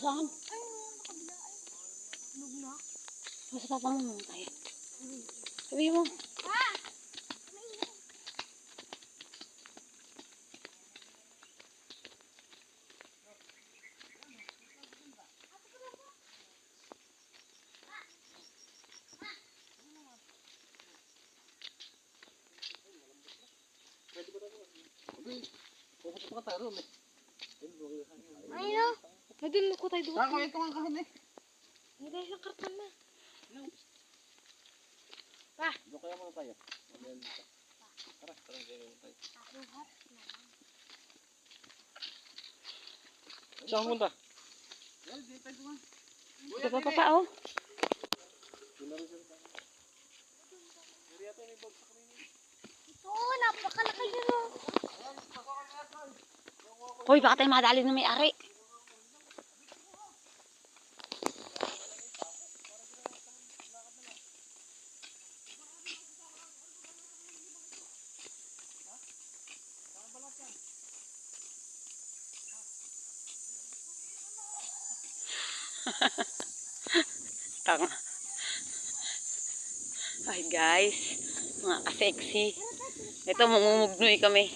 Saan? Ay, nakabila ay. Lug na. Basta papa mo muna tayo. Sabihin mo. Ah! Ay, no. Madun ko tayo doon. Saan ko ito ang kahon eh? Hindi tayo sa karton na. Doon kaya muna tayo. Tara, tayo. Saan punta? Ito pa papa oh. Oo, napakalaki yun o. Hoy, baka tayo madali na may-ari. Tanga. Ay guys, mga ka-sexy. Ito, mamumugnoy kami.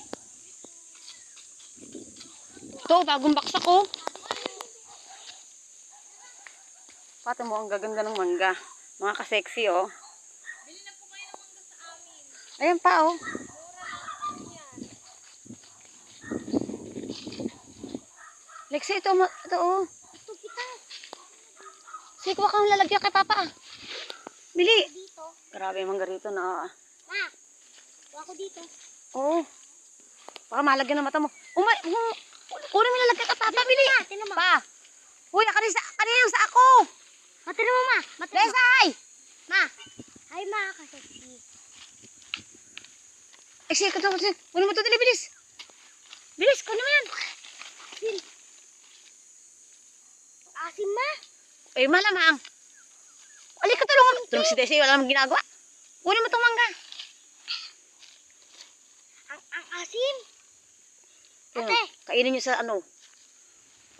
Ito, bagong baksak ko. Pati mo, ang gaganda ng mangga. Mga ka-sexy, oh. Bili na po kayo ng mangga sa amin. Ayan pa, oh. Mura lang yan. Lexi, ito, oh. Ito kita. Sige, kuha kang lalagyan kay papa. Bili. Dito. Grabe yung mangga rito na, Ma, kuha ko dito. oh. Baka malagyan ng mata mo. Kunin mo lalagyan ka, papa. Bili. Tinan mo. Pa. Uy, kanina yung sa ako. Matira mo, ma. Matira mo. Lesay! Ma. Ay, ma, kasexy. Eh, sige, kunin mo ito, dali, bilis. Bilis, kunin mo yan. Sin. Asim, ma. Eh, malamang. Alika, tulungan. Tulungan si Desi, wala namang ginagawa. Kunin mo itong mangga. Ang asim. Ayun, Ate. kainin nyo sa ano.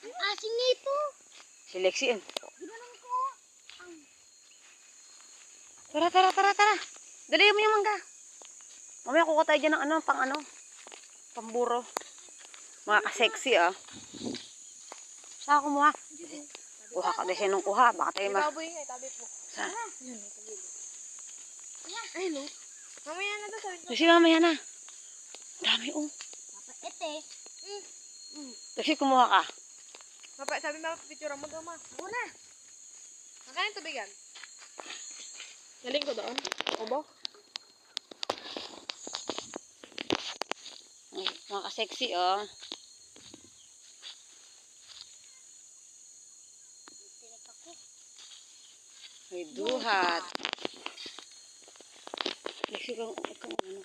Ang asim nito. Si Lexi, yun. Ginanong ko. Tara. Dali mo yung mangga. Mamaya kuha tayo dyan ng ano, pamburo. Mga ka-sexy, ah. Saan ako kumuha? Kuha ka kasi nung kuha. Baka tayo Baboy nga, tabi po. Saan? Ay, no. Mamaya na to, sabi ko. Lexi, mamaya na. Dami, oh. Papa, ete. Lexi, kumuha ka. Papa, sabi mo, picture mo daw, ma. Ako na. Nakain tubigan. Galing ko doon. Obo. Ay, mga ka-sexy, oh. Ay, duhat. Lexi, kung ano.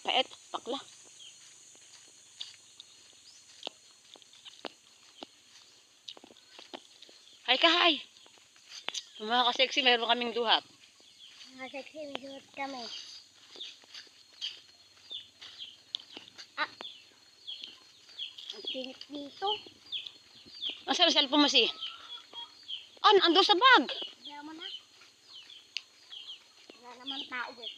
Pait, pakla. Hay ka, hay. Mga ka-sexy, meron kaming duhat. Mga sexy, may suot kami. Ang tingit dito. Nasaan ang cellphone mo si? Ando sa bag. Kaya mo na. Wala naman tao eh.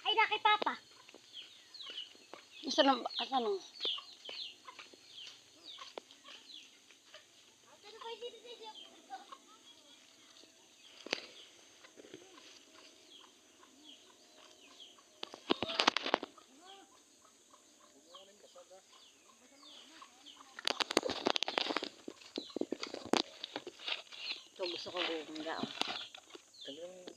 Ay, na kay Papa. Nasaan ang... Ito, gusto ko bumangga.